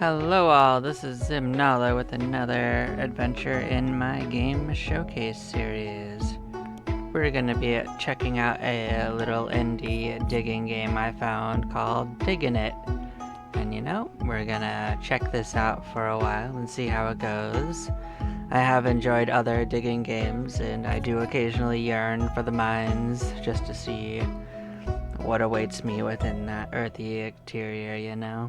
Hello all, this is Zimnala with another adventure in my game showcase series. We're gonna be checking out a little indie digging game I found called Diggin It. And we're gonna check this out for a while and see how it goes. I have enjoyed other digging games and I do occasionally yearn for the mines just to see what awaits me within that earthy exterior.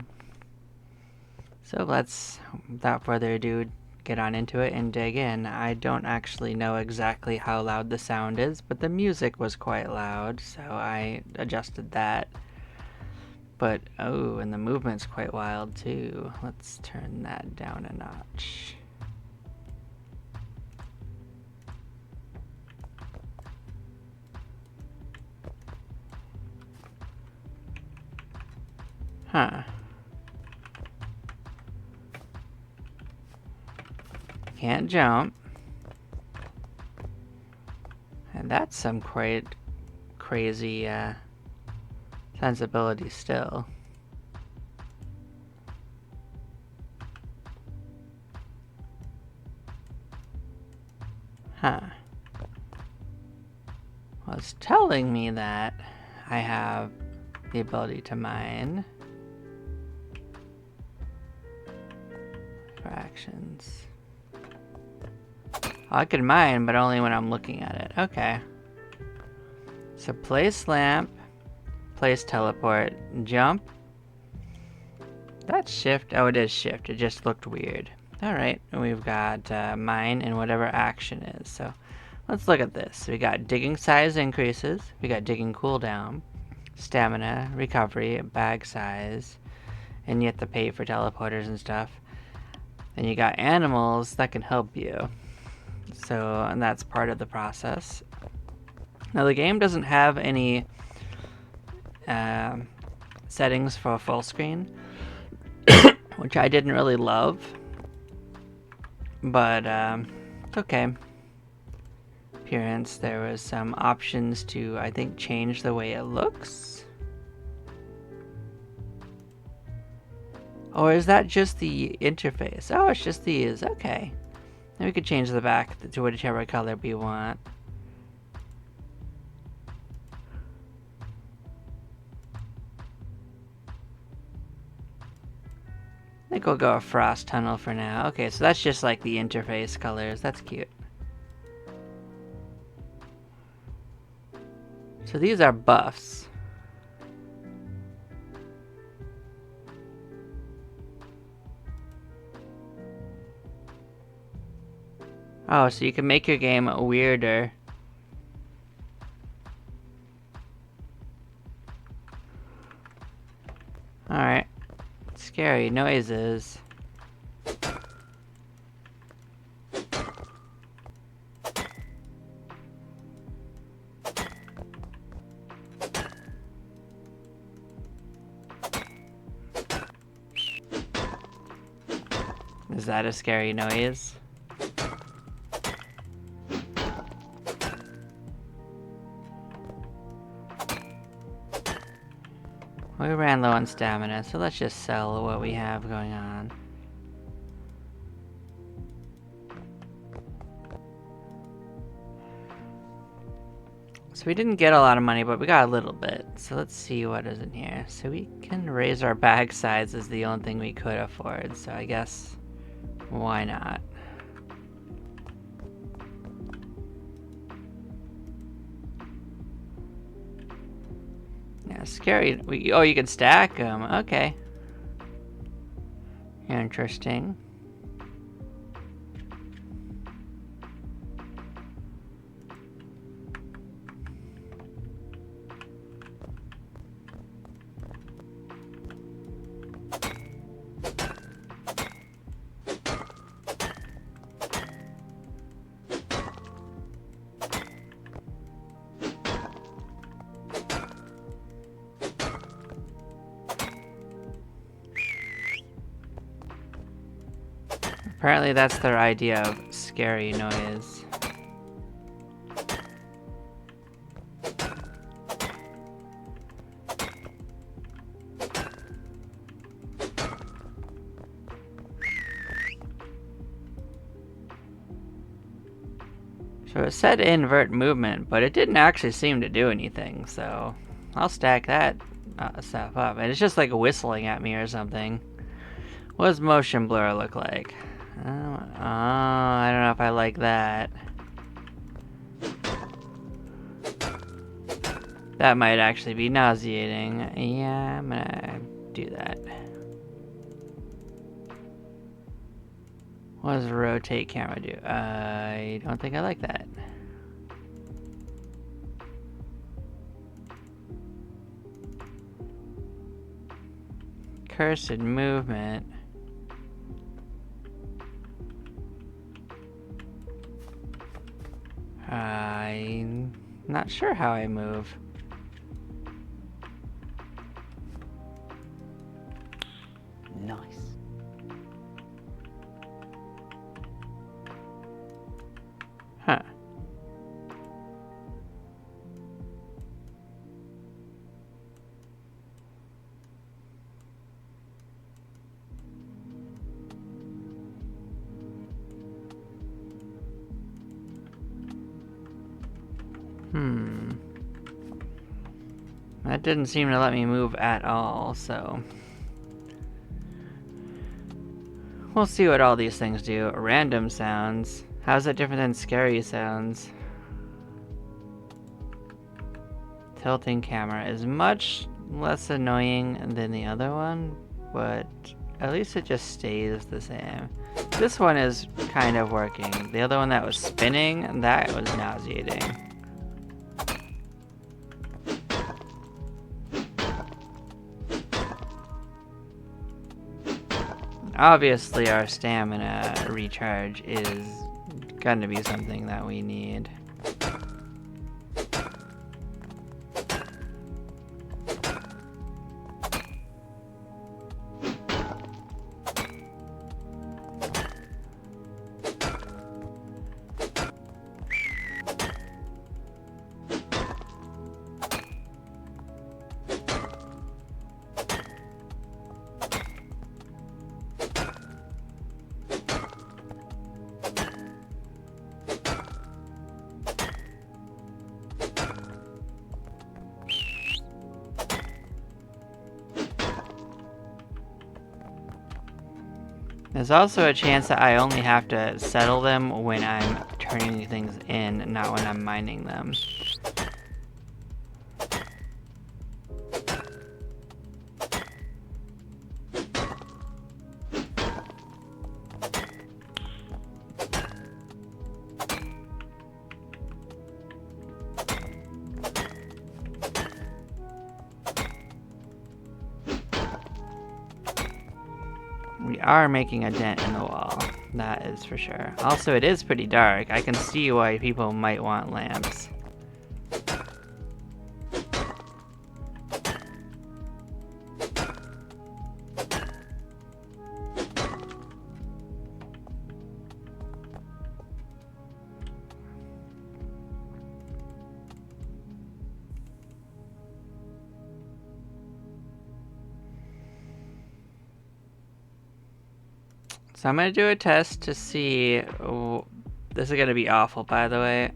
So let's, without further ado, get on into it and dig in. I don't actually know exactly how loud the sound is, but the music was quite loud, so I adjusted that. But, oh, and the movement's quite wild too. Let's turn that down a notch. Huh. Can't jump. And that's some quite crazy sensibility still. Huh. Well, it's telling me that I have the ability to mine. Fractions. I can mine, but only when I'm looking at it. Okay. So place lamp, place teleport, jump. That's shift. Oh, it is shift. It just looked weird. Alright, we've got mine and whatever action is. So let's look at this. We got digging size increases. We got digging cooldown, stamina, recovery, bag size, and you have to pay for teleporters and stuff. And you got animals that can help you. So, and that's part of the process. Now the game doesn't have any settings for full screen, which I didn't really love, but it's okay. Appearance, there was some options to, I think, change the way it looks. Or is that just the interface? Oh, it's just these, okay. Then we could change the back to whichever color we want. I think we'll go a frost tunnel for now. Okay, so that's just like the interface colors. That's cute. So these are buffs. Oh, so you can make your game weirder. Alright. Scary noises. Is that a scary noise? We ran low on stamina, so let's just sell what we have going on. So we didn't get a lot of money, but we got a little bit. So let's see what is in here. So we can raise our bag size is the only thing we could afford, so I guess why not? Yeah, scary. Oh, you can stack them. Okay. Interesting. Apparently that's their idea of scary noise. So it said invert movement, but it didn't actually seem to do anything, so I'll stack that stuff up. And it's just like whistling at me or something. What does motion blur look like? I don't know if I like that. That might actually be nauseating. Yeah, I'm gonna do that. What does rotate camera do? I don't think I like that. Cursed movement. I'm not sure how I move. Nice. Huh. That didn't seem to let me move at all, so we'll see what all these things do. Random sounds. How's it different than scary sounds? Tilting camera is much less annoying than the other one, but at least it just stays the same. This one is kind of working. The other one that was spinning, that was nauseating. Obviously, our stamina recharge is gonna be something that we need. There's also a chance that I only have to settle them when I'm turning things in, not when I'm mining them. We are making a dent in the wall, that is for sure. Also, it is pretty dark. I can see why people might want lamps. So I'm gonna do a test to see. Oh, this is gonna be awful, by the way.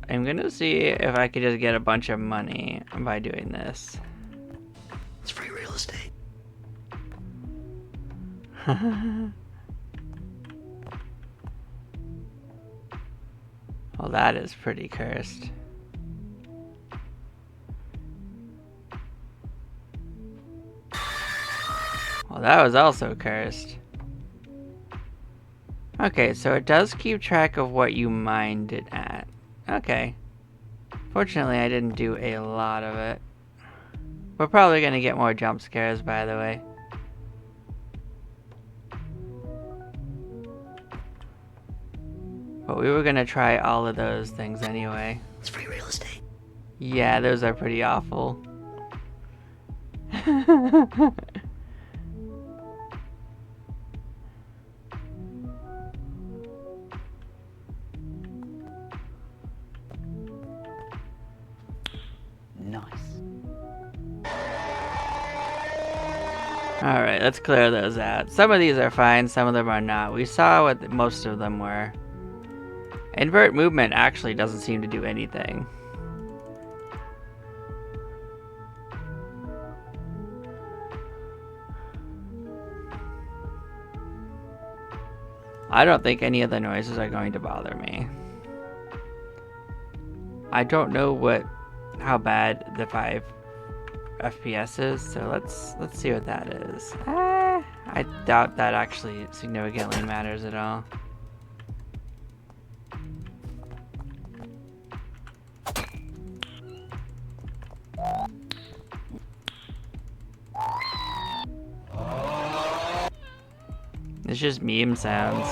I'm gonna see if I could just get a bunch of money by doing this. It's free real estate. Well, that is pretty cursed. Well, that was also cursed. Okay, so it does keep track of what you mined it at. Okay. Fortunately, I didn't do a lot of it. We're probably gonna get more jump scares, by the way. But we were gonna try all of those things anyway. It's free real estate. Yeah, those are pretty awful. Nice. Alright, let's clear those out. Some of these are fine, some of them are not. We saw what most of them were. Invert movement actually doesn't seem to do anything. I don't think any of the noises are going to bother me. I don't know how bad the 5 FPS is, so let's see what that is. I doubt that actually significantly matters at all. It's just meme sounds.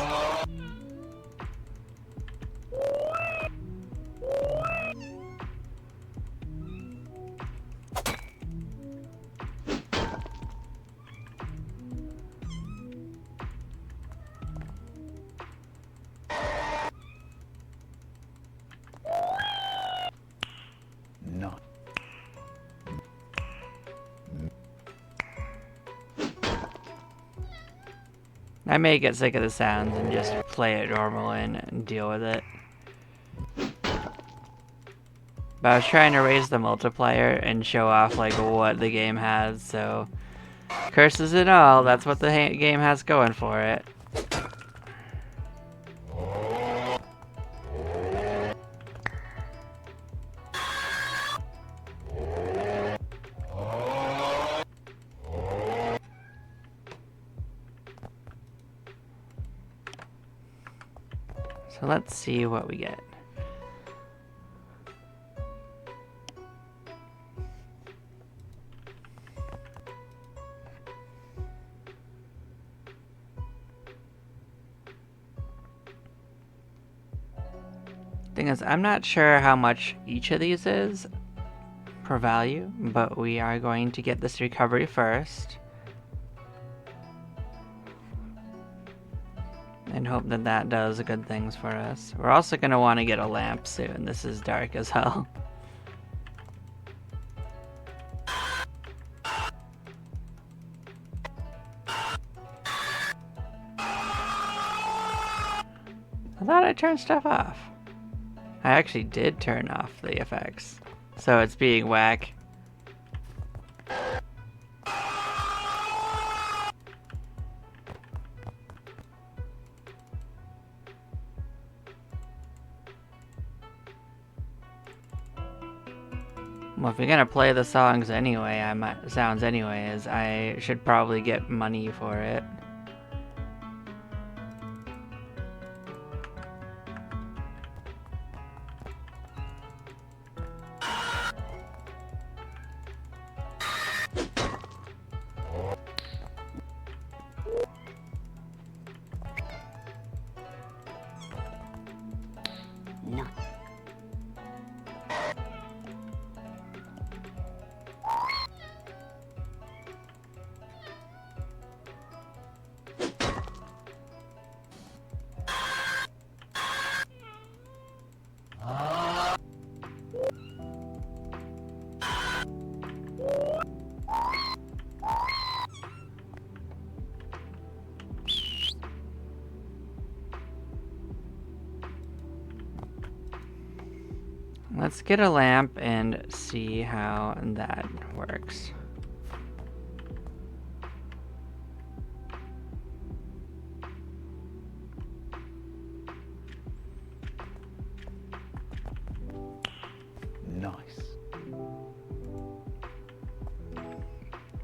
No. I may get sick of the sounds and just play it normal and deal with it. But I was trying to raise the multiplier and show off like what the game has, so curses and all, that's what the game has going for it. So let's see what we get. Thing is, I'm not sure how much each of these is per value, but we are going to get this recovery first. And hope that that does good things for us. We're also going to want to get a lamp soon. This is dark as hell. I thought I turned stuff off. I actually did turn off the effects. So it's being whack. Well, if you're gonna play the songs anyway, sounds anyways, I should probably get money for it. No. Let's get a lamp and see how that works. Nice.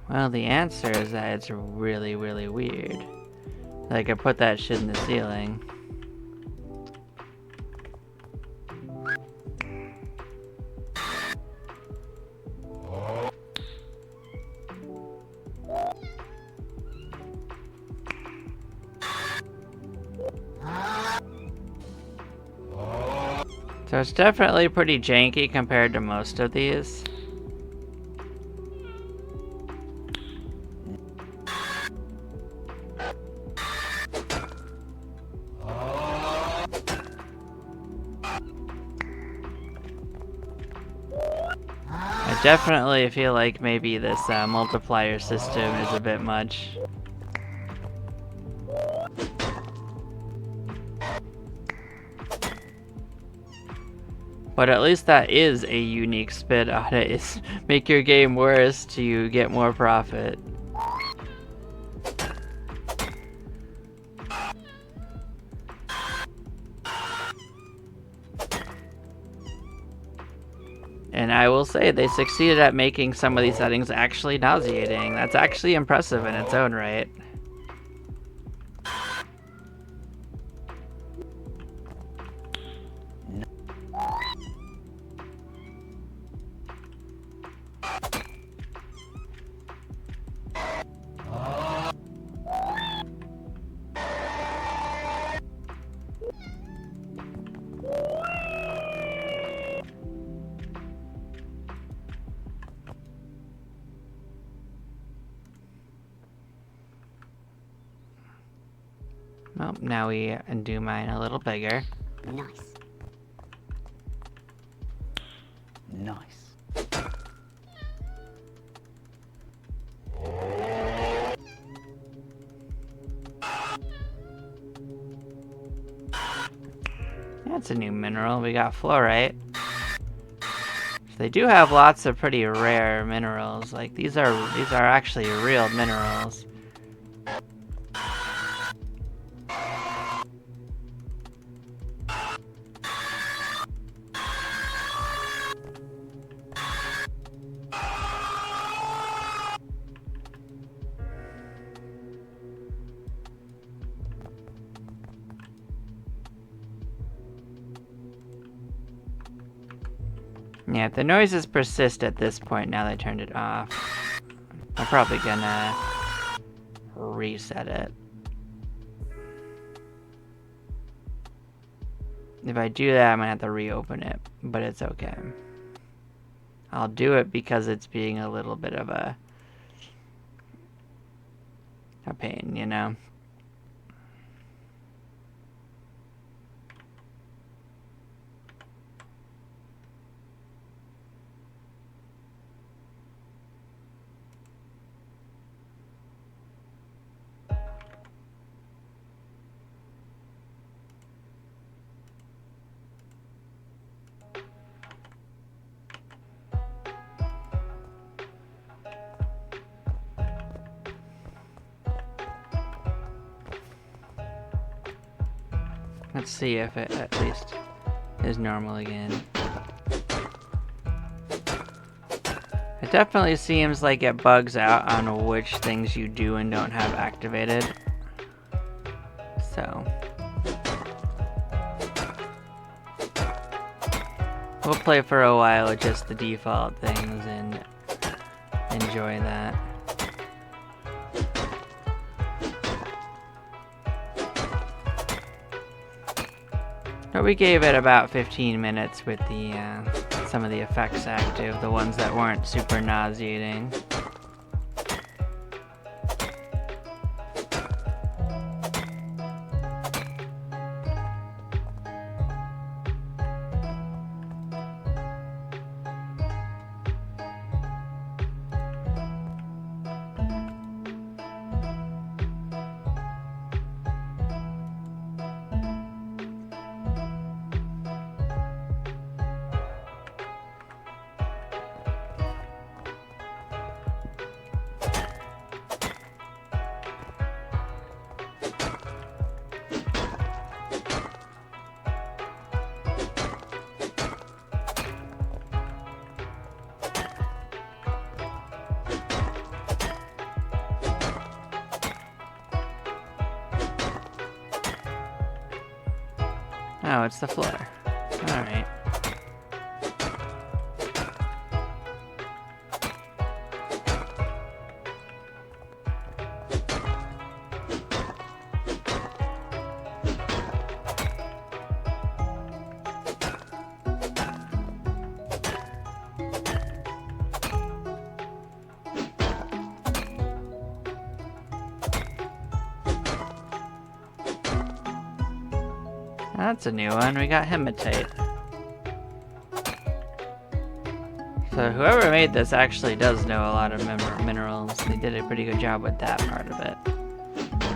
Well, the answer is that it's really, really weird. Like, I put that shit in the ceiling. So it's definitely pretty janky compared to most of these. I definitely feel like maybe this multiplier system is a bit much. But at least that is a unique spin on it, is make your game worse to get more profit. And I will say they succeeded at making some of these settings actually nauseating. That's actually impressive in its own right. Well, now we undo mine a little bigger. Nice. Nice. That's a new mineral. We got fluorite. So they do have lots of pretty rare minerals. Like these are actually real minerals. Yeah, if the noises persist at this point, now that I turned it off, I'm probably gonna reset it. If I do that, I'm gonna have to reopen it, but it's okay. I'll do it because it's being a little bit of a pain, you know? Let's see if it at least is normal again. It definitely seems like it bugs out on which things you do and don't have activated. So we'll play for a while with just the default things and enjoy that. But we gave it about 15 minutes with the some of the effects active, the ones that weren't super nauseating. Oh, it's the floor. Alright. That's a new one. We got hematite. So whoever made this actually does know a lot of minerals. They did a pretty good job with that part of it.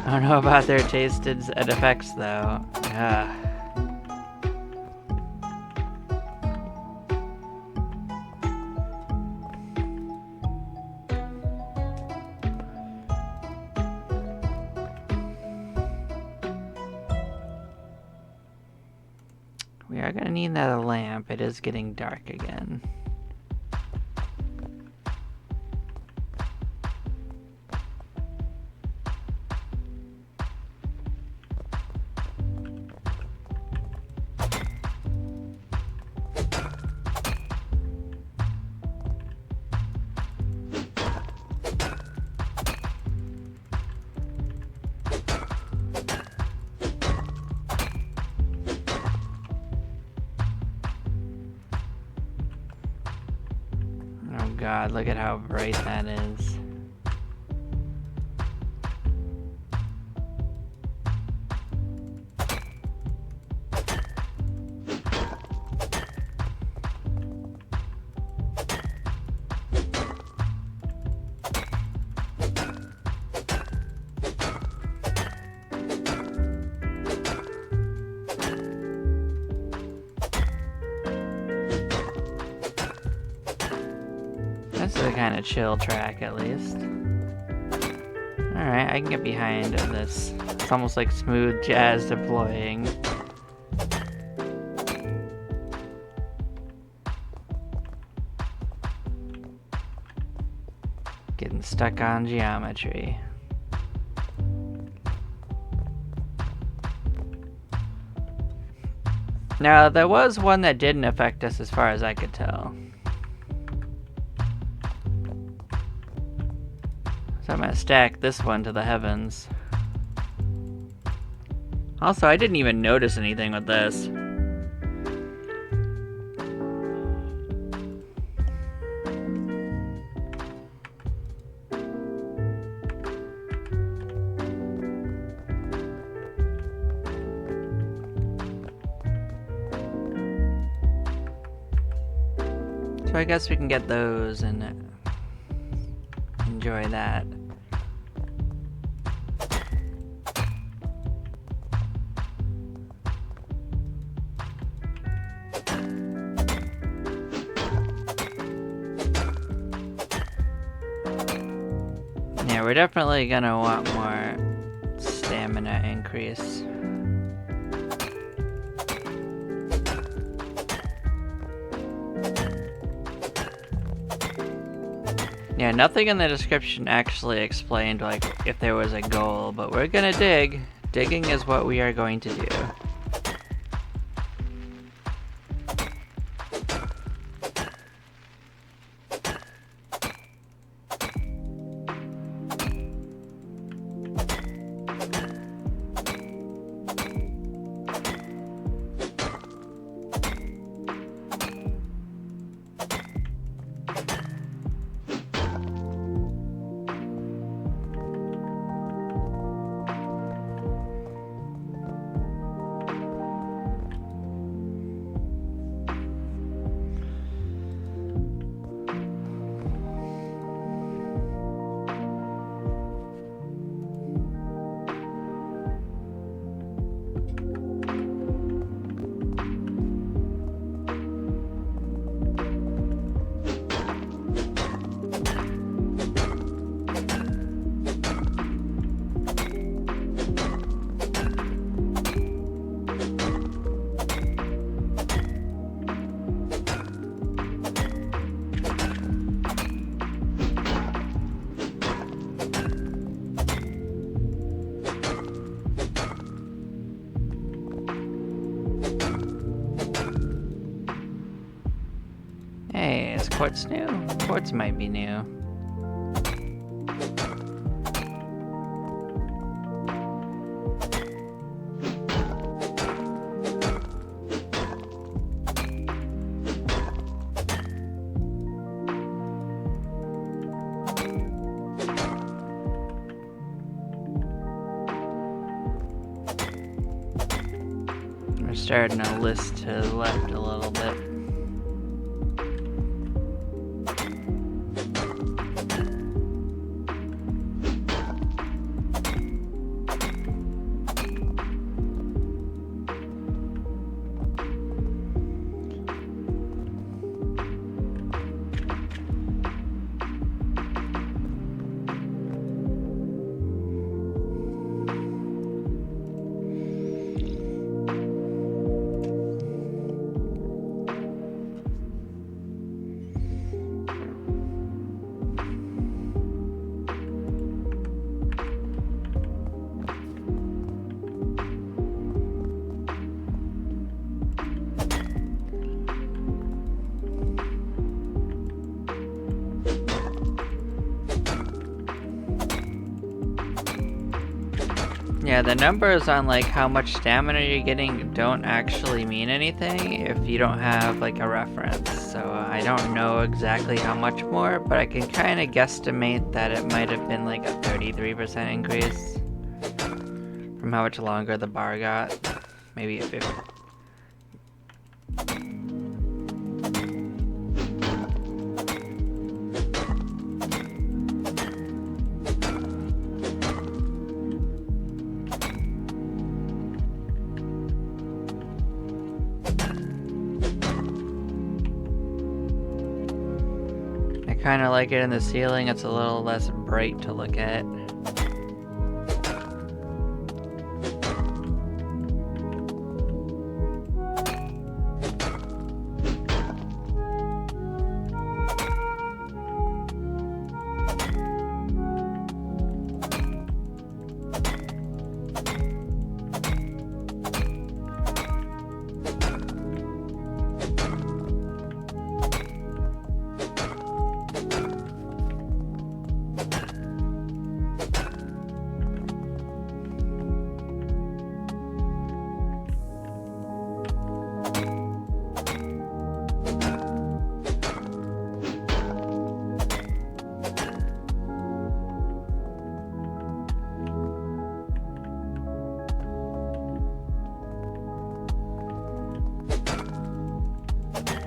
I don't know about their taste and effects though. We are gonna need that lamp. It is getting dark again. Oh god, look at how bright that is. This is a kind of chill track, at least. Alright, I can get behind this. It's almost like smooth jazz deploying. Getting stuck on geometry. Now, there was one that didn't affect us as far as I could tell. So I'm gonna stack this one to the heavens. Also, I didn't even notice anything with this. So I guess we can get those and enjoy that. Yeah, we're definitely gonna want more stamina increase. Yeah, nothing in the description actually explained like if there was a goal, but we're gonna dig. Digging is what we are going to do. Hey, is quartz new? Quartz might be new. We're starting to list to the left a little bit. Yeah, the numbers on like how much stamina you're getting don't actually mean anything if you don't have like a reference. So I don't know exactly how much more, but I can kind of guesstimate that it might have been like a 33% increase from how much longer the bar got. Maybe a 50. I kind of like it in the ceiling. It's a little less bright to look at.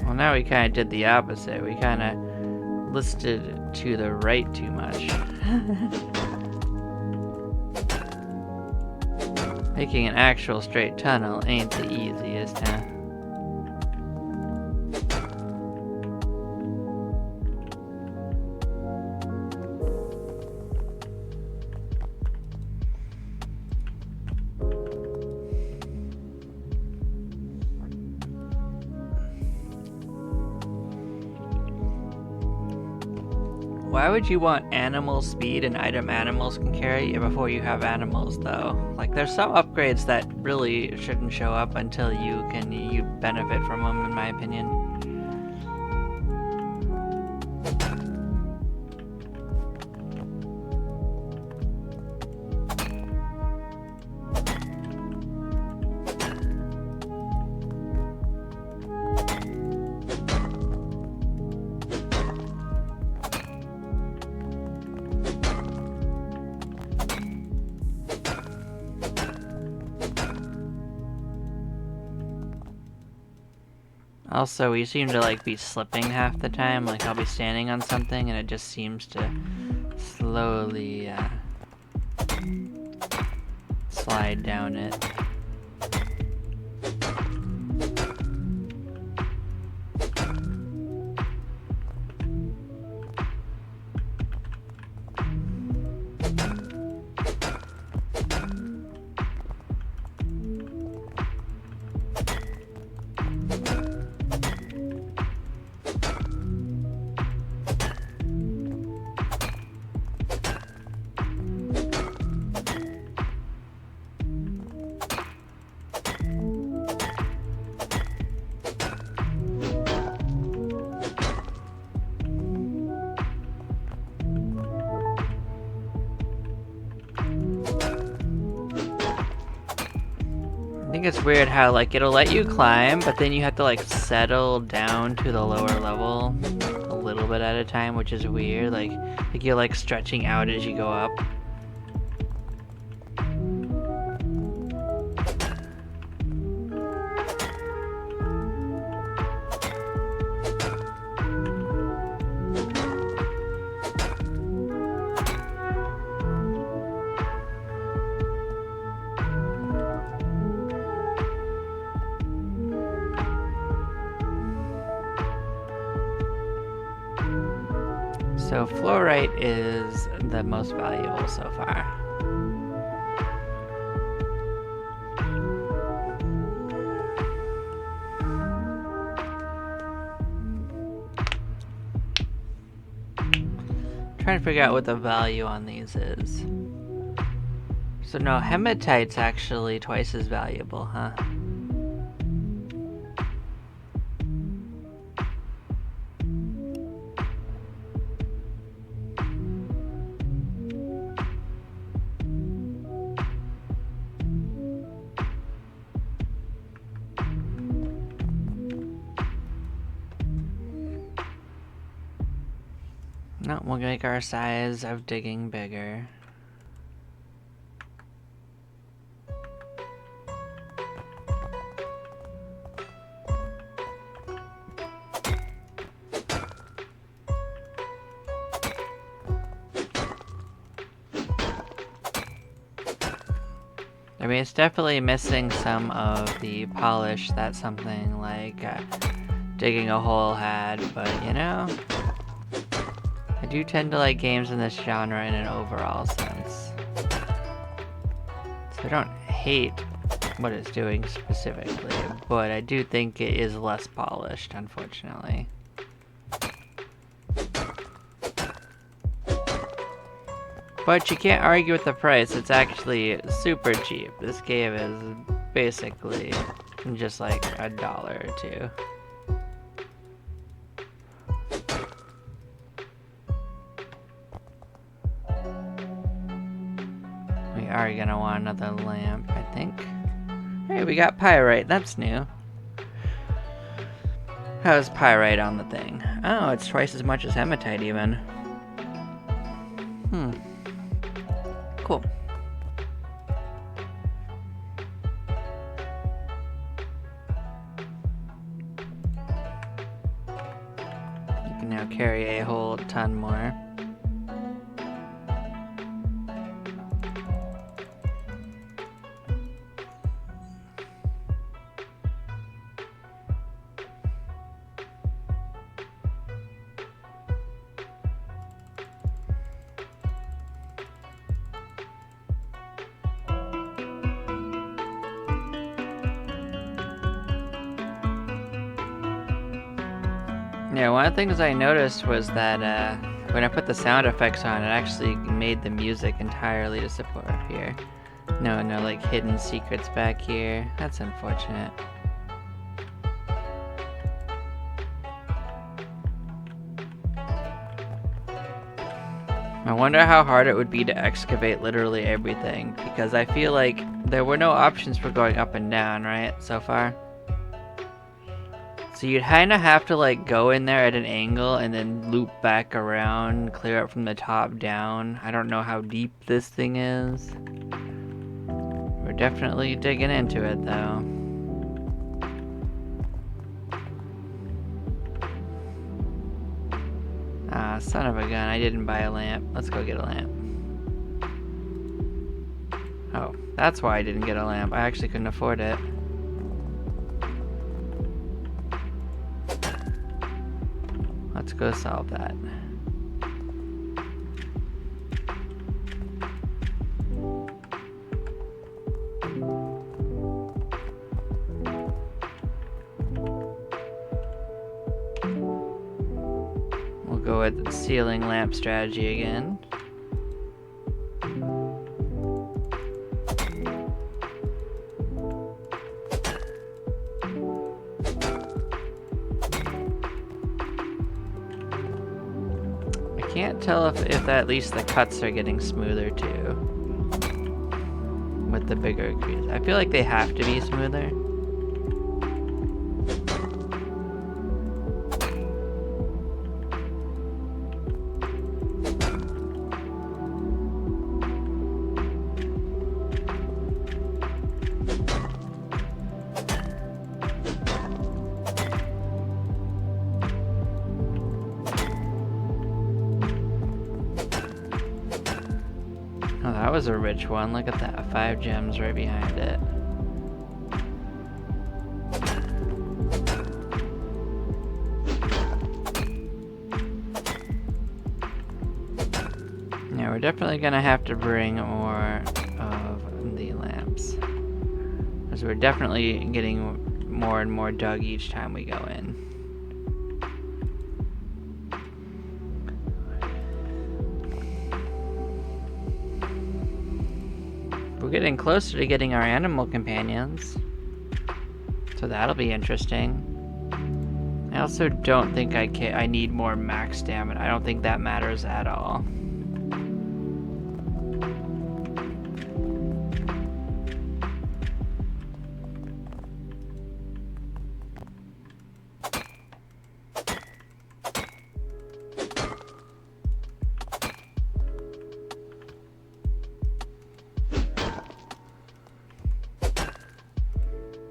Well, now we kind of did the opposite. We kind of listed to the right too much. Making an actual straight tunnel ain't the easiest, huh? Why would you want animal speed and item animals can carry before you have animals, though? Like, there's some upgrades that really shouldn't show up until you benefit from them, in my opinion. Also, we seem to like be slipping half the time. Like, I'll be standing on something and it just seems to slowly slide down it. I think it's weird how, like, it'll let you climb, but then you have to, like, settle down to the lower level a little bit at a time, which is weird. Like you're, like, stretching out as you go up. So fluorite is the most valuable so far. Trying to figure out what the value on these is. So no, hematite's actually twice as valuable, huh? No, we'll make our size of digging bigger. I mean, it's definitely missing some of the polish that something like digging a hole had, but you know, I do tend to like games in this genre in an overall sense. So I don't hate what it's doing specifically, but I do think it is less polished, unfortunately. But you can't argue with the price, it's actually super cheap. This game is basically just like $1 or $2. We are gonna want another lamp, I think. Hey, we got pyrite, that's new. How's pyrite on the thing? Oh, it's twice as much as hematite even. Cool. You can now carry a whole ton more. Yeah, one of the things I noticed was that when I put the sound effects on, it actually made the music entirely disappear. No like hidden secrets back here. That's unfortunate. I wonder how hard it would be to excavate literally everything, because I feel like there were no options for going up and down, right, so far? So you'd kind of have to like go in there at an angle and then loop back around, clear up from the top down. I don't know how deep this thing is. We're definitely digging into it though. Ah, son of a gun, I didn't buy a lamp. Let's go get a lamp. Oh, that's why I didn't get a lamp. I actually couldn't afford it. Let's go solve that. We'll go with the ceiling lamp strategy again. Can't tell if at least the cuts are getting smoother too with the bigger crease. I feel like they have to be smoother. Oh, that was a rich one. Look at that. 5 gems right behind it. Yeah, we're definitely gonna have to bring more of the lamps, because we're definitely getting more and more dug each time we go in. We're getting closer to getting our animal companions, so that'll be interesting. I also don't think I need more max stamina. I don't think that matters at all.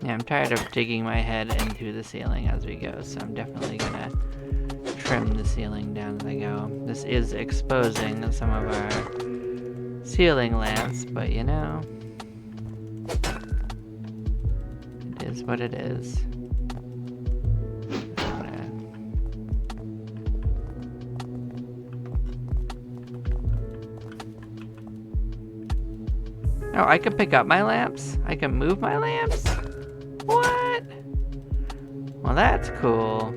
Yeah, I'm tired of digging my head into the ceiling as we go, so I'm definitely gonna trim the ceiling down as I go. This is exposing some of our ceiling lamps, but you know, it is what it is. Oh, I can pick up my lamps? I can move my lamps? What? Well, that's cool.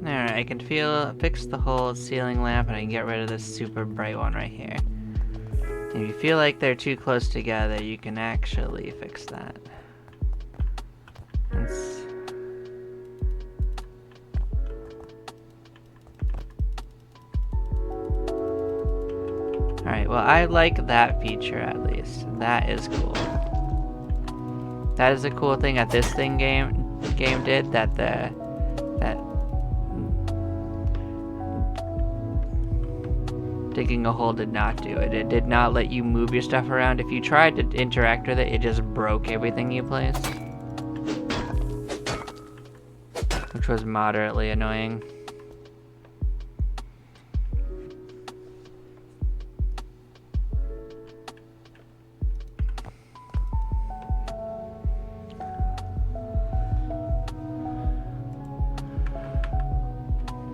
Alright, I can fix the whole ceiling lamp, and I can get rid of this super bright one right here. If you feel like they're too close together, you can actually fix that. Alright, well, I like that feature at least. That is cool. That is a cool thing that this game did, that digging a hole did not do it. It did not let you move your stuff around. If you tried to interact with it, it just broke everything you placed, which was moderately annoying.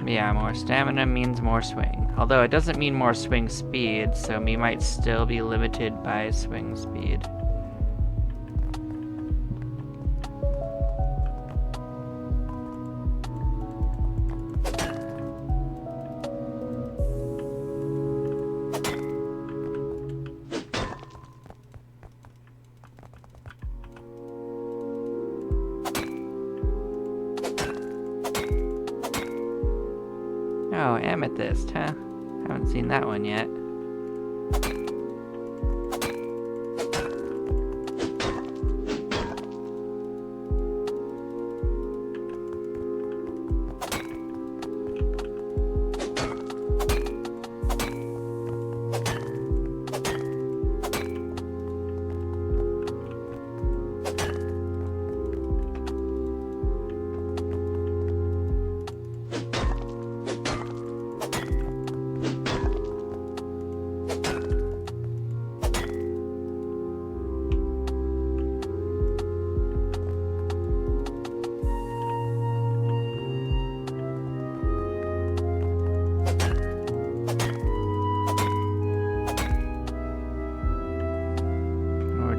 Yeah, more stamina means more swing. Although it doesn't mean more swing speed, so we might still be limited by swing speed. Oh, amethyst, huh? Haven't seen that one yet.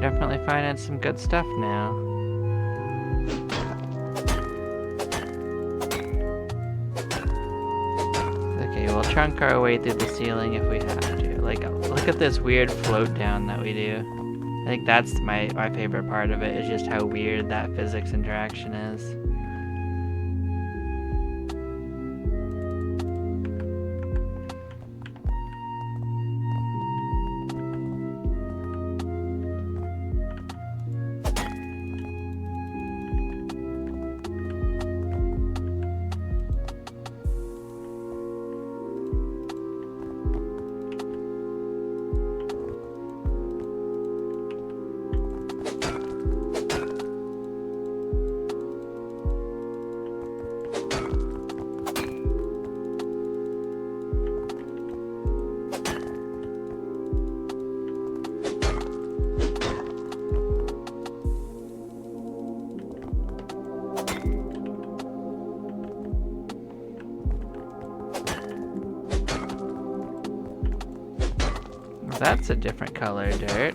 Definitely finding some good stuff now. Okay, we'll chunk our way through the ceiling if we have to. Like, look at this weird float down that we do. I think that's my favorite part of it, is just how weird that physics interaction is. That's a different color dirt.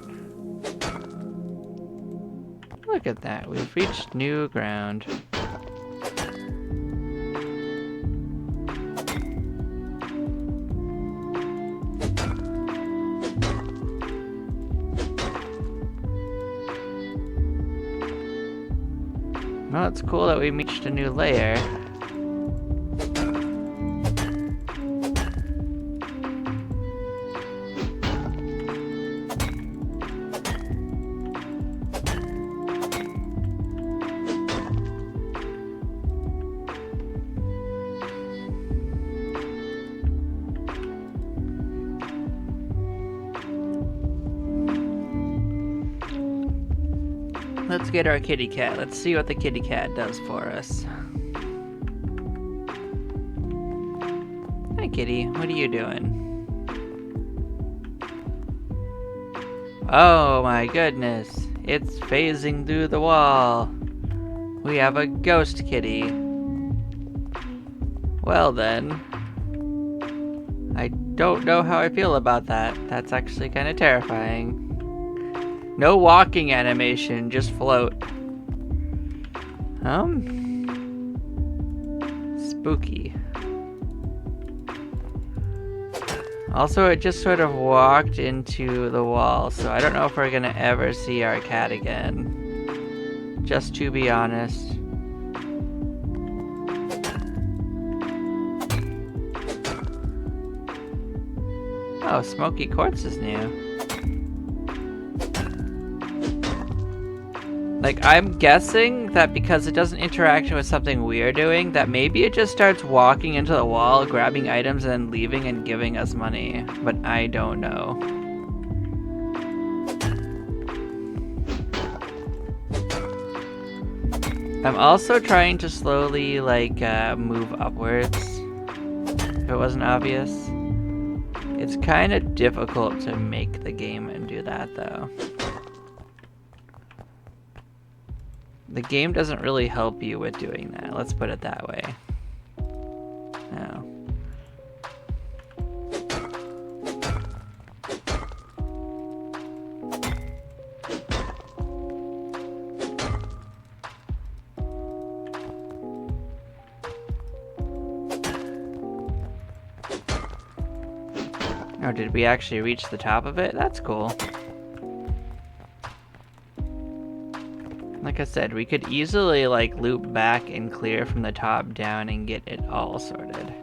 Look at that, we've reached new ground. Well, it's cool that we reached a new layer. Let's get our kitty cat. Let's see what the kitty cat does for us. Hi, kitty. What are you doing? Oh my goodness. It's phasing through the wall. We have a ghost kitty. Well then. I don't know how I feel about that. That's actually kind of terrifying. No walking animation, just float. Spooky. Also, it just sort of walked into the wall, so I don't know if we're gonna ever see our cat again. Just to be honest. Oh, Smoky Quartz is new. Like, I'm guessing that because it doesn't interact with something we're doing, that maybe it just starts walking into the wall, grabbing items, and then leaving and giving us money. But I don't know. I'm also trying to slowly, like, move upwards. If it wasn't obvious. It's kind of difficult to make the game and do that, though. The game doesn't really help you with doing that. Let's put it that way. No. Oh, did we actually reach the top of it? That's cool. Like I said, we could easily like loop back and clear from the top down and get it all sorted.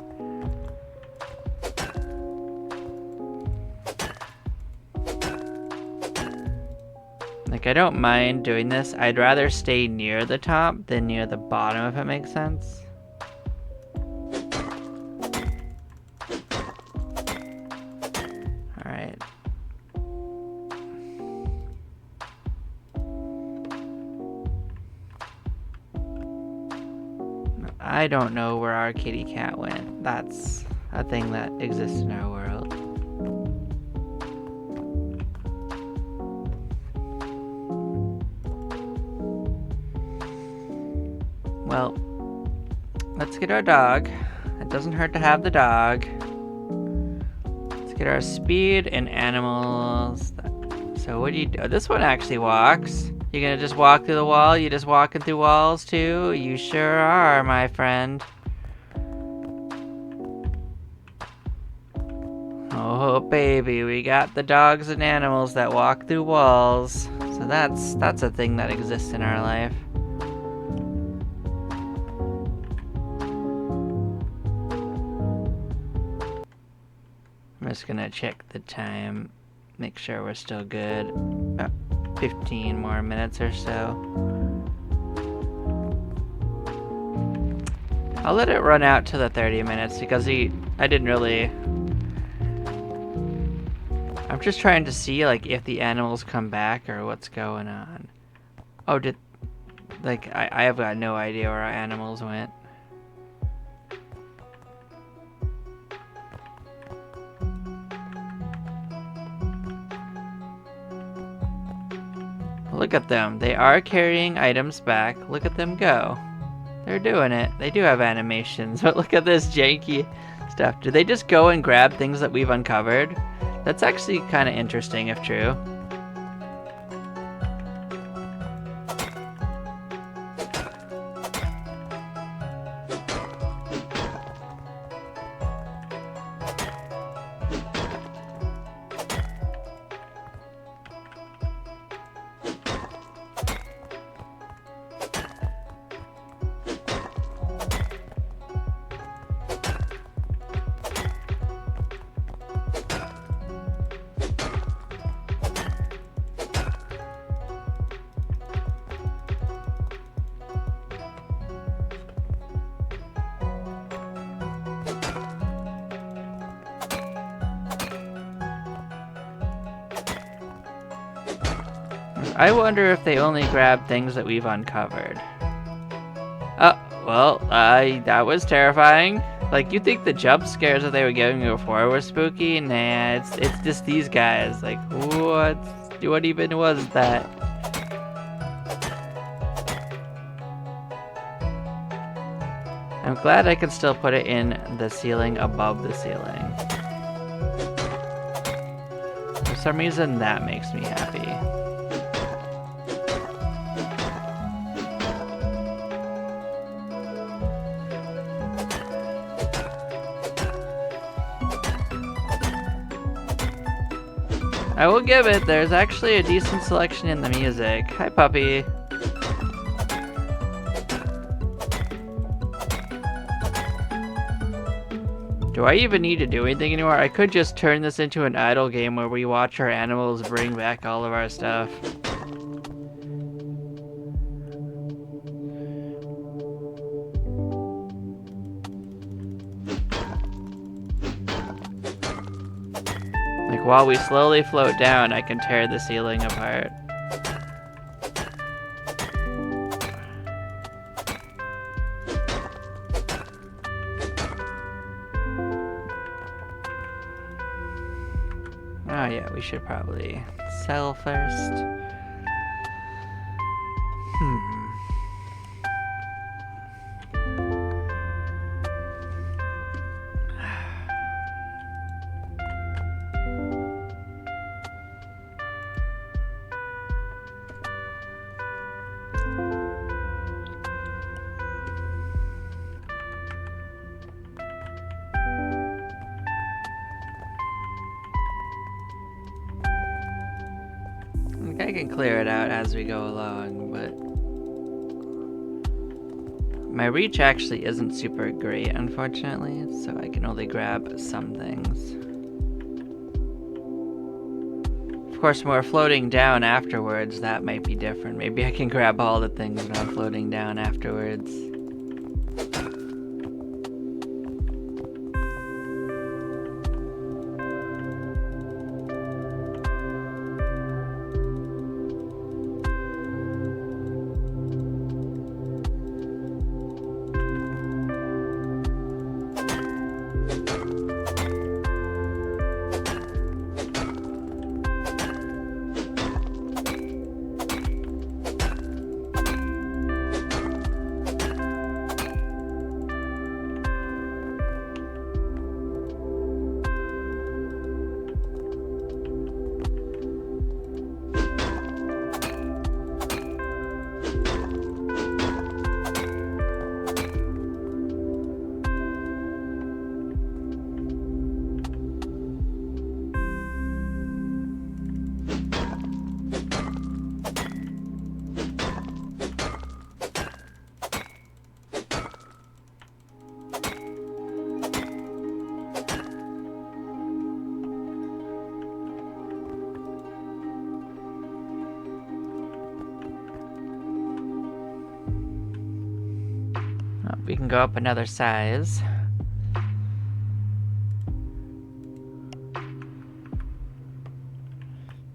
Like, I don't mind doing this. I'd rather stay near the top than near the bottom, if it makes sense. Alright. I don't know where our kitty cat went. That's a thing that exists in our world. Well, let's get our dog. It doesn't hurt to have the dog. Let's get our speed and animals. So what do you do? This one actually walks. You're gonna just walk through the wall? You just walking through walls too? You sure are, my friend. Oh baby, we got the dogs and animals that walk through walls. So that's a thing that exists in our life. I'm just gonna check the time, make sure we're still good. About 15 more minutes or so. I'll let it run out to the 30 minutes because I didn't really... I'm just trying to see like if the animals come back or what's going on. Oh, I have got no idea where our animals went. Look at them. They are carrying items back. Look at them go. They're doing it. They do have animations, but look at this janky stuff. Do they just go and grab things that we've uncovered? That's actually kind of interesting if true. I wonder if they only grab things that we've uncovered. Oh, well, that was terrifying. Like, you think the jump scares that they were giving me before were spooky? Nah, it's just these guys. Like, what even was that? I'm glad I can still put it in the ceiling above the ceiling. For some reason, that makes me happy. I will give it, there's actually a decent selection in the music. Hi, puppy. Do I even need to do anything anymore? I could just turn this into an idle game where we watch our animals bring back all of our stuff. Like, while we slowly float down, I can tear the ceiling apart. Oh yeah, we should probably sell first. I can clear it out as we go along, but my reach actually isn't super great, unfortunately, so I can only grab some things. Of course, when we're floating down afterwards, that might be different. Maybe I can grab all the things when I'm floating down afterwards. We can go up another size.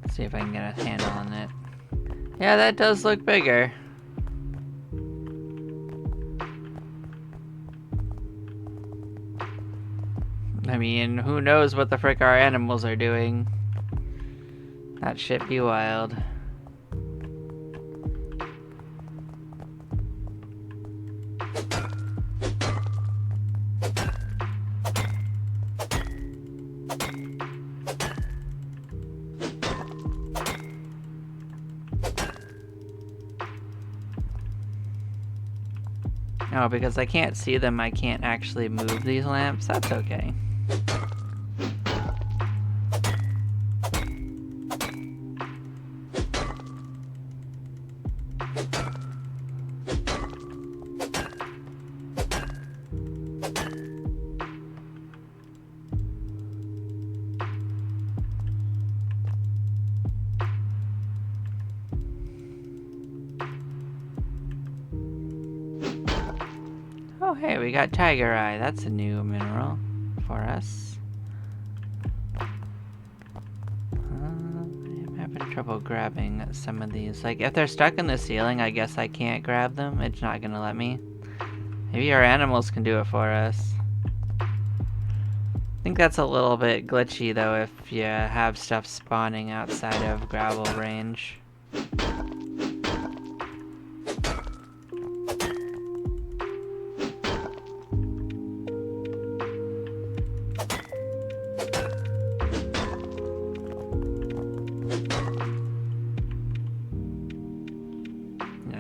Let's see if I can get a handle on it. Yeah, that does look bigger. I mean, who knows what the frick our animals are doing? That shit be wild. Oh, because I can't see them, I can't actually move these lamps. That's okay. Oh, hey, we got tiger eye. That's a new mineral for us. I'm having trouble grabbing some of these. Like, if they're stuck in the ceiling, I guess I can't grab them. It's not gonna let me. Maybe our animals can do it for us. I think that's a little bit glitchy, though, if you have stuff spawning outside of gravel range.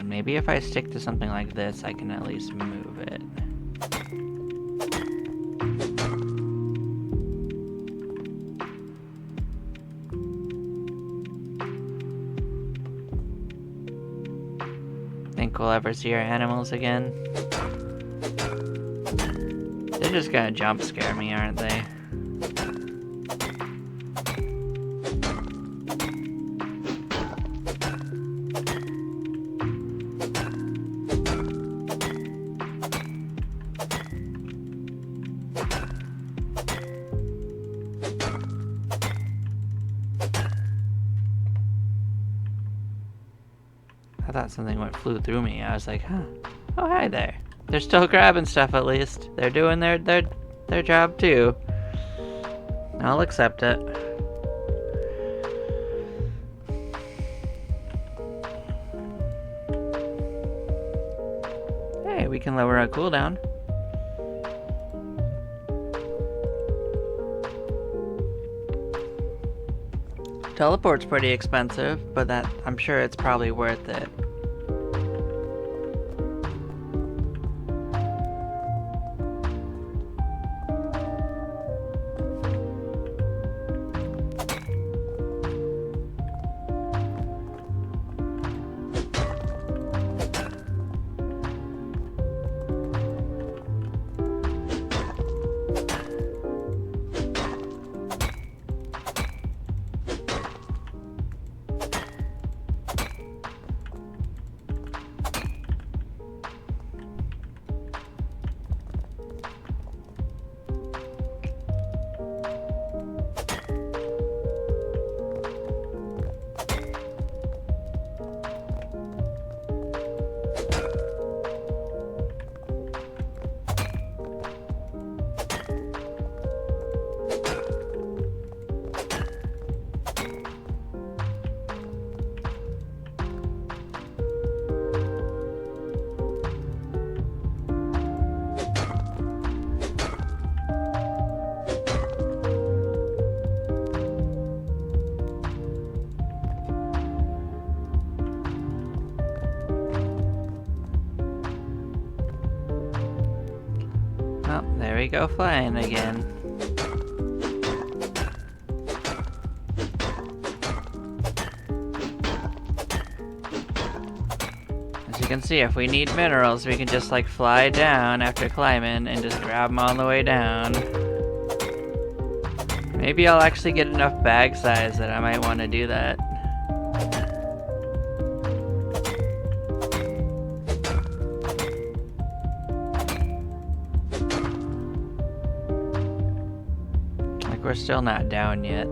Maybe if I stick to something like this, I can at least move it. Think we'll ever see our animals again? They're just gonna jump scare me, aren't they? I thought something flew through me. I was like, huh. Oh, hi there. They're still grabbing stuff at least. They're doing their job too. I'll accept it. Hey, we can lower our cooldown. Teleport's pretty expensive, but I'm sure it's probably worth it. Oh, there we go flying again. As you can see, if we need minerals, we can just like fly down after climbing and just grab them all the way down. Maybe I'll actually get enough bag size that I might want to do that. We're still not down yet.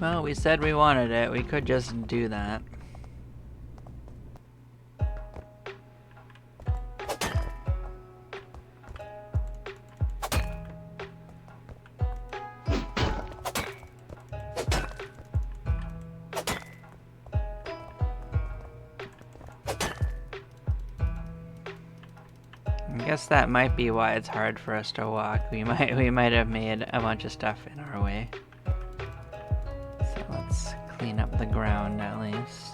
Well, we said we wanted it. We could just do that. I guess that might be why it's hard for us to walk. We might have made a bunch of stuff in our way. So let's clean up the ground at least.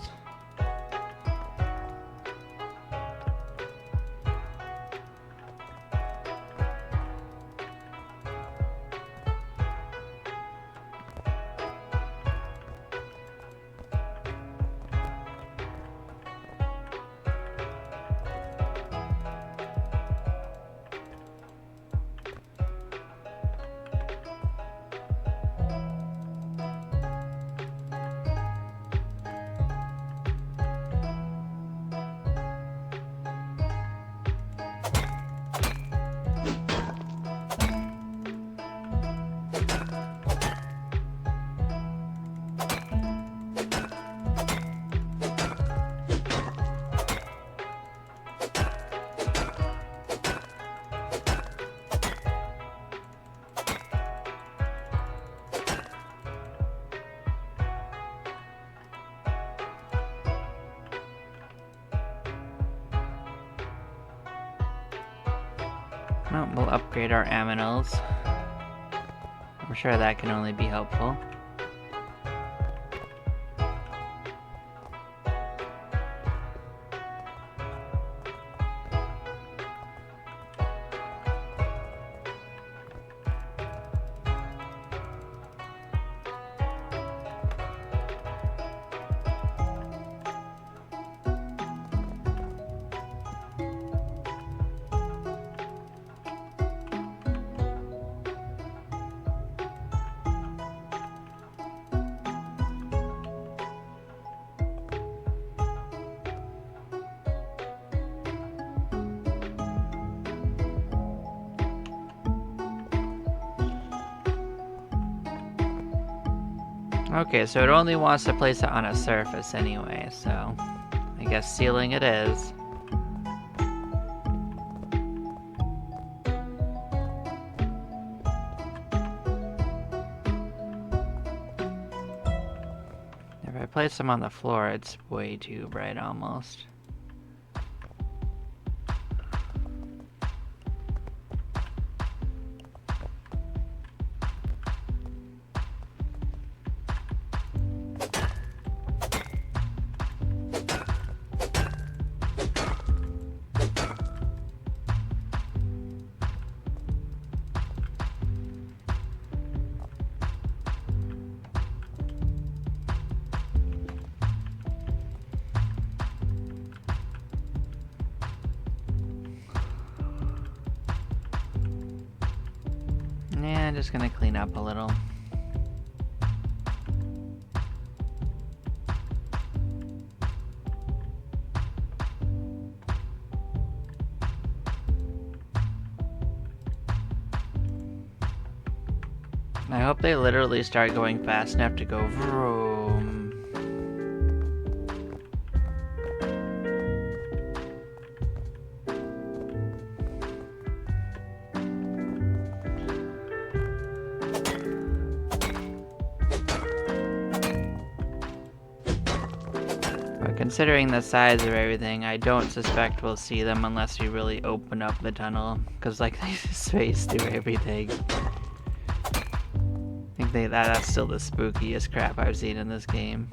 Well, we'll upgrade our aminals. I'm sure that can only be helpful. Okay, so it only wants to place it on a surface anyway, so I guess ceiling it is. If I place them on the floor, it's way too bright almost. Yeah, I'm just gonna clean up a little. I hope they literally start going fast enough to go vroom. But considering the size of everything, I don't suspect we'll see them unless we really open up the tunnel, because like they space through everything. I think that's still the spookiest crap I've seen in this game.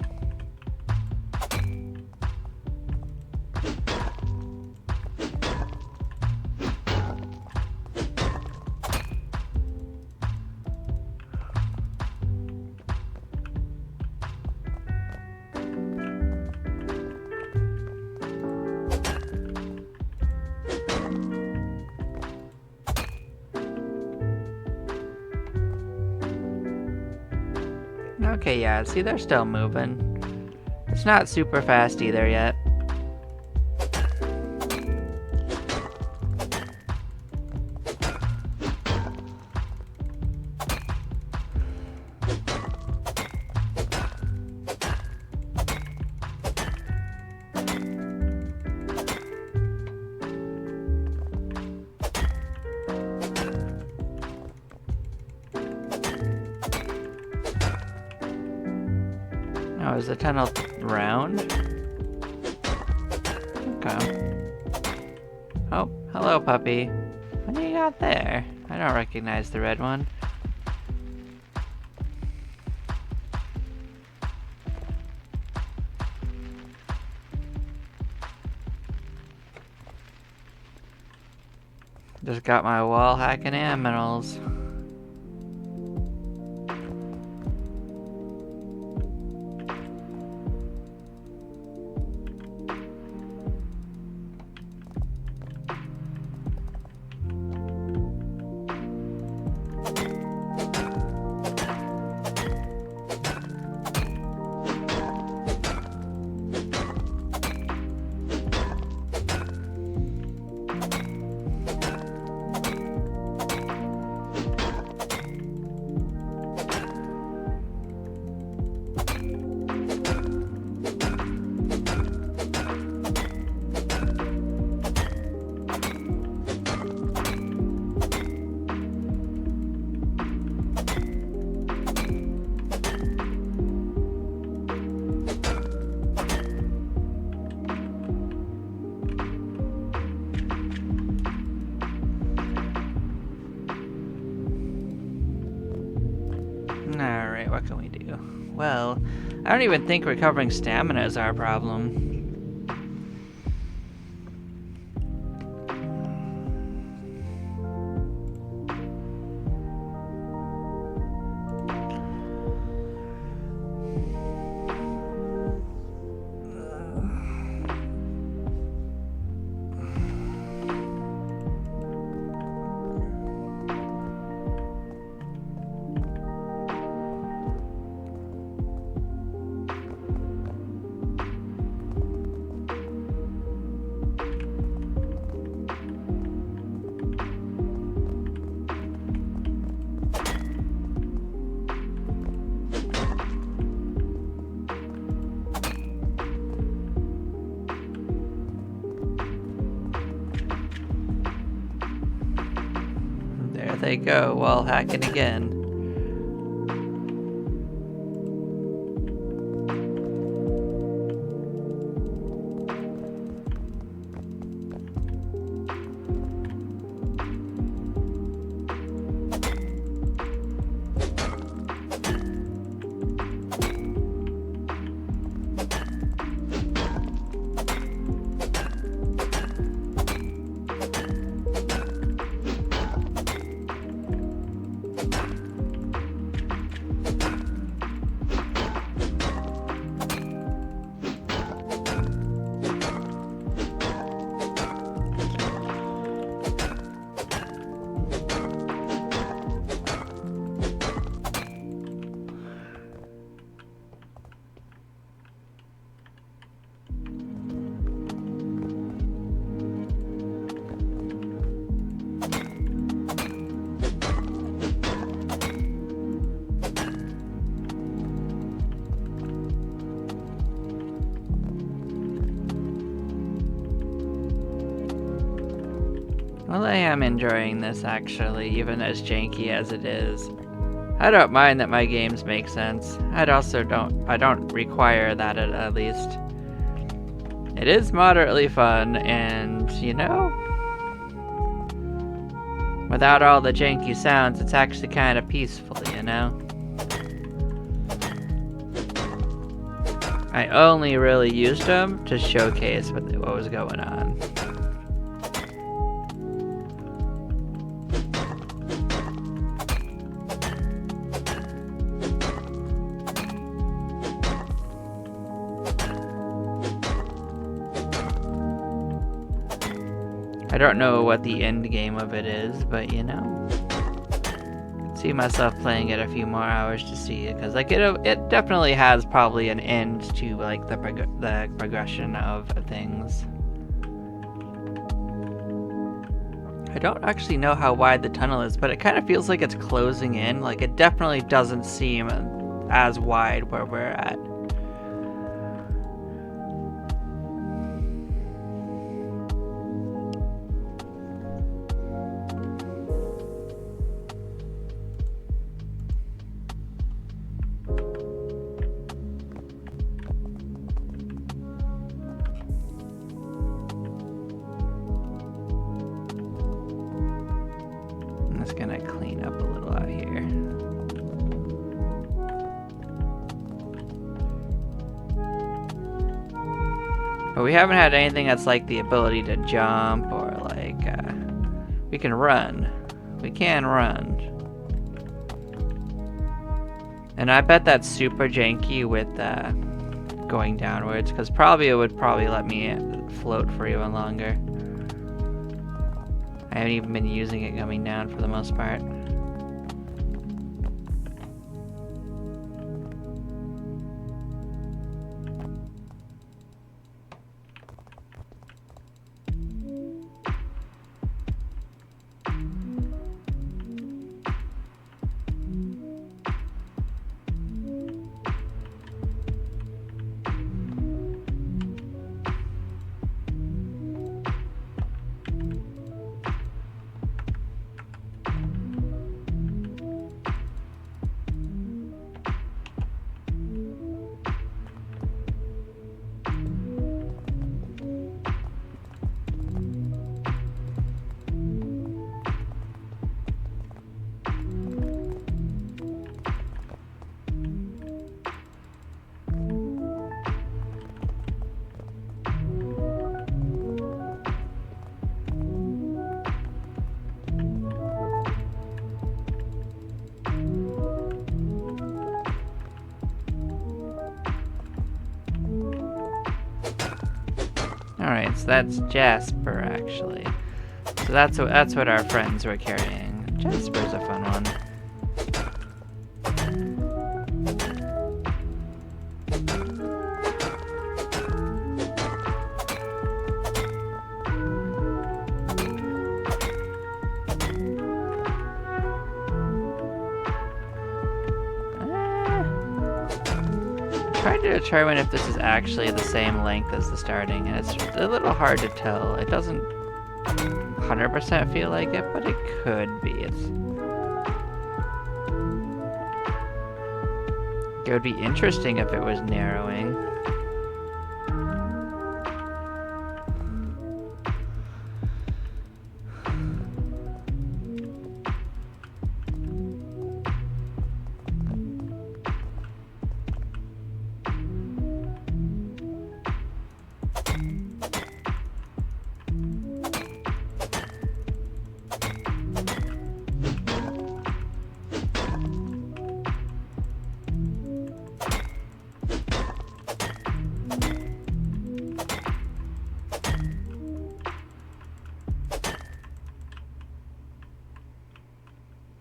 Okay, yeah, see, they're still moving. It's not super fast either yet. Oh, is the tunnel round? Okay. Oh, hello, puppy. What do you got there? I don't recognize the red one. Just got my wall hacking aminals. Alright, what can we do? Well, I don't even think recovering stamina is our problem. There they go, wall hacking again. Well, I am enjoying this actually, even as janky as it is. I don't mind that my games make sense. I don't require that at least. It is moderately fun, and you know, without all the janky sounds, it's actually kind of peaceful, you know? I only really used them to showcase what was going on. I don't know what the end game of it is, but you know, I can see myself playing it a few more hours to see it, because like it definitely has probably an end to like the progression of things. I don't actually know how wide the tunnel is, but it kind of feels like it's closing in. Like it definitely doesn't seem as wide where we're at. I'm just gonna clean up a little out here. But we haven't had anything that's like the ability to jump or like, we can run. We can run. And I bet that's super janky with going downwards, because probably it would let me float for even longer. I haven't even been using it coming down for the most part. Alright, so that's Jasper, actually. So that's what our friends were carrying. Jasper's a fun one. Tried to determine if this is actually the same length as the starting, and it's a little hard to tell. It doesn't 100% feel like it, but it could be. It would be interesting if it was narrowing.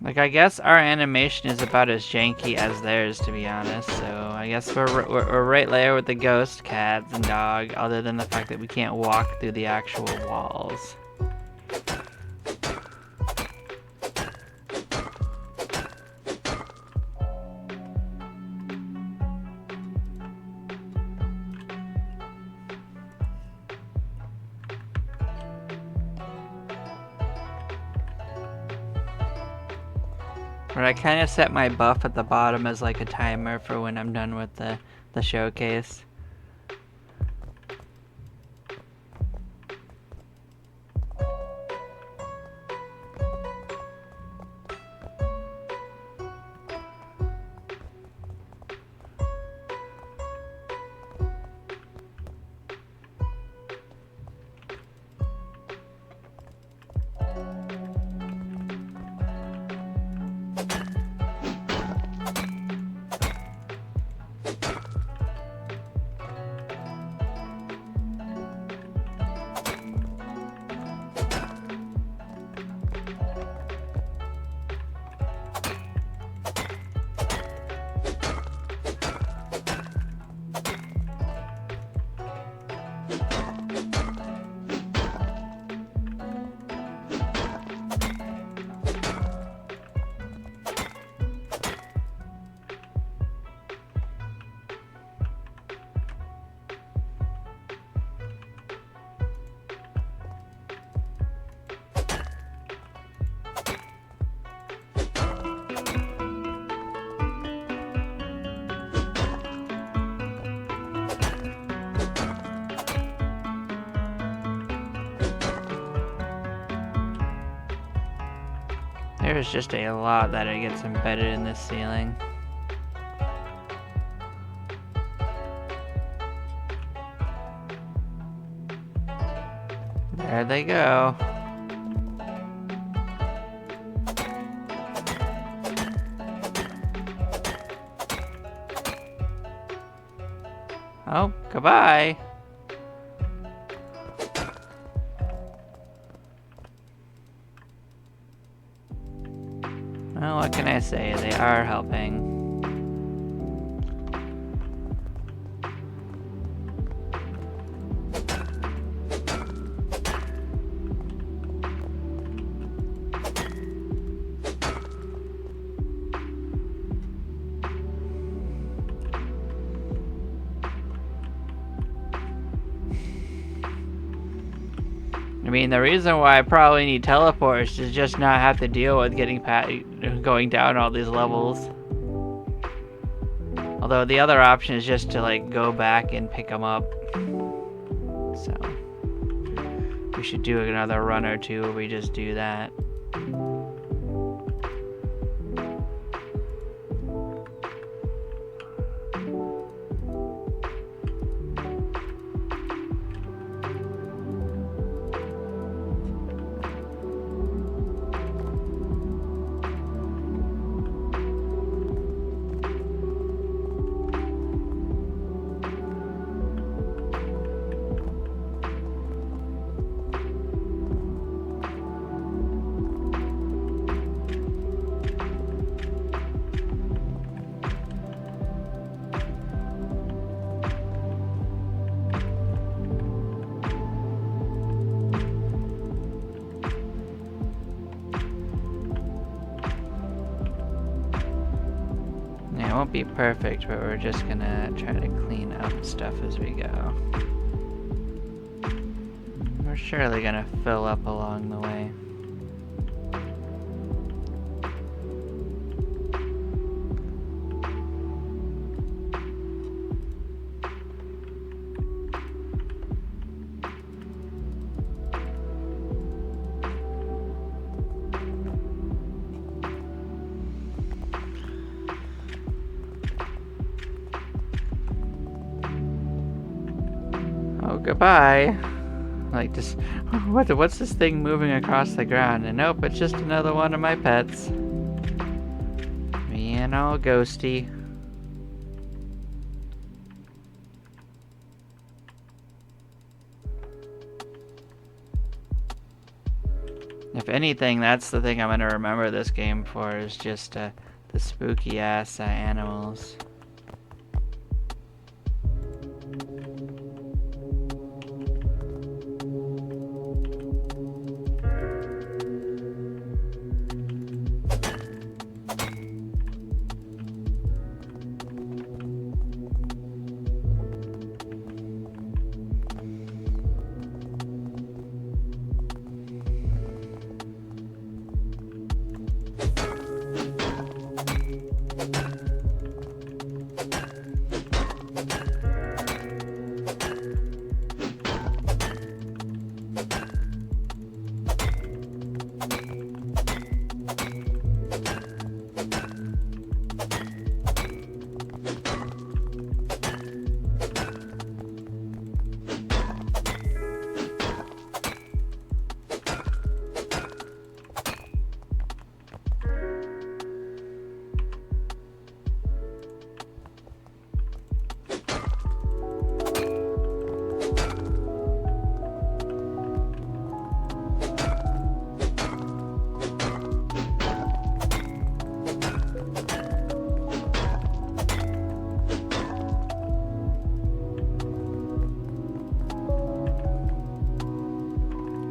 Like, I guess our animation is about as janky as theirs, to be honest, so I guess we're right there with the ghost cats and dog, other than the fact that we can't walk through the actual walls. But I kind of set my buff at the bottom as like a timer for when I'm done with the showcase. There's just a lot that it gets embedded in this ceiling. There they go. Oh, goodbye. Well, what can I say? They are helping. I mean, the reason why I probably need teleports is just not have to deal with going down all these levels. Although the other option is just to like go back and pick them up. So we should do another run or two where we just do that. It won't be perfect, but we're just gonna try to clean up stuff as we go. We're surely gonna fill up along the way. Oh, goodbye. Like, just, what's this thing moving across the ground? And nope, it's just another one of my pets. Being all ghosty. If anything, that's the thing I'm gonna remember this game for, is just the spooky ass animals.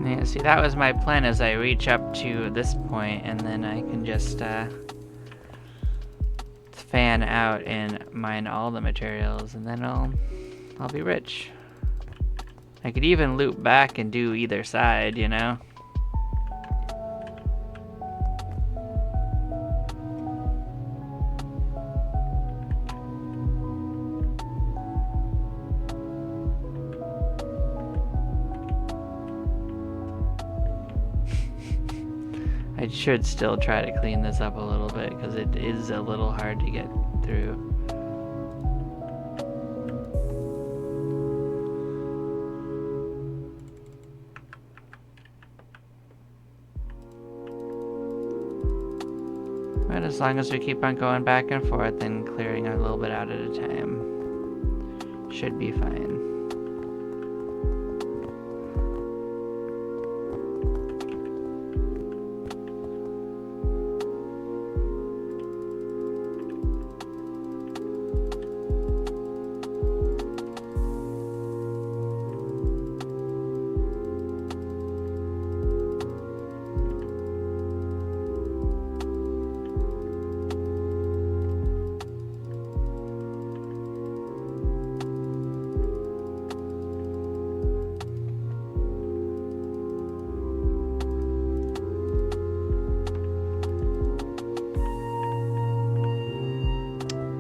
Yeah, see, that was my plan, as I reach up to this point and then I can just fan out and mine all the materials, and then I'll be rich. I could even loop back and do either side, you know? I should still try to clean this up a little bit, because it is a little hard to get through. But as long as we keep on going back and forth and clearing a little bit out at a time, should be fine.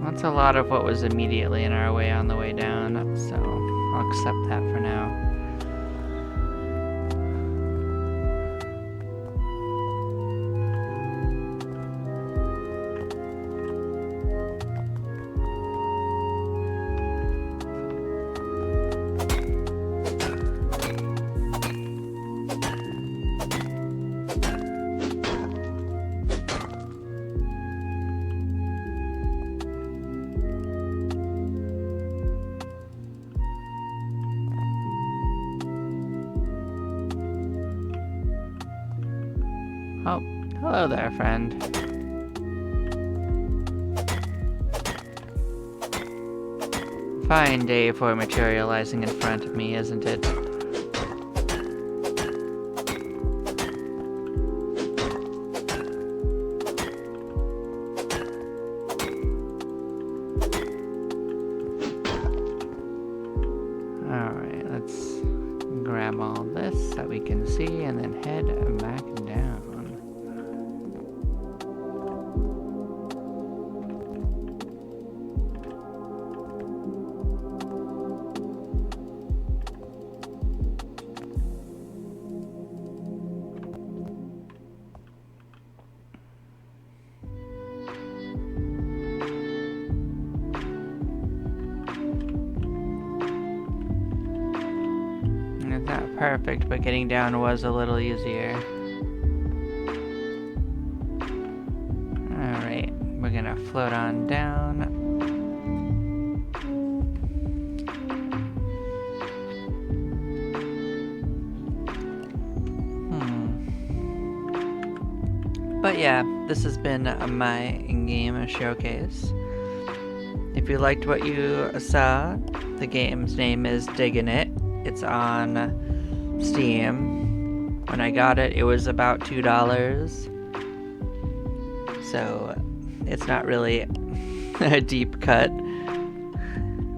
That's a lot of what was immediately in our way on the way down, so I'll accept that for now. Oh, hello there, friend. Fine day for materializing in front of me, isn't it? perfect, but getting down was a little easier. Alright, we're gonna float on down. But yeah, this has been my game showcase. If you liked what you saw, the game's name is Diggin. It's on Steam. When I got it, it was about $2. So it's not really a deep cut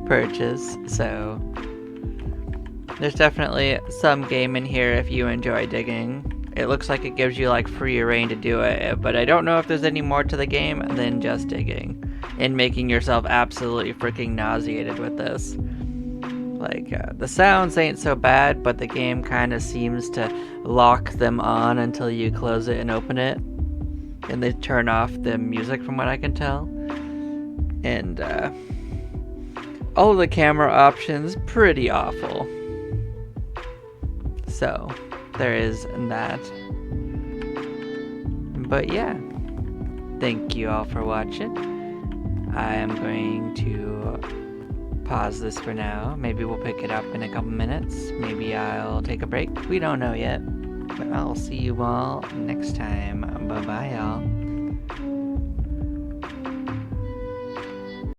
purchase. So there's definitely some game in here if you enjoy digging. It looks like it gives you like free reign to do it, but I don't know if there's any more to the game than just digging and making yourself absolutely freaking nauseated with this. Like, the sounds ain't so bad, but the game kind of seems to lock them on until you close it and open it. And they turn off the music from what I can tell. And, all of the camera options, pretty awful. So, there is that. But yeah, thank you all for watching. I am going to pause this for now. Maybe we'll pick it up in a couple minutes. Maybe I'll take a break. We don't know yet. But I'll see you all next time. Bye-bye, y'all.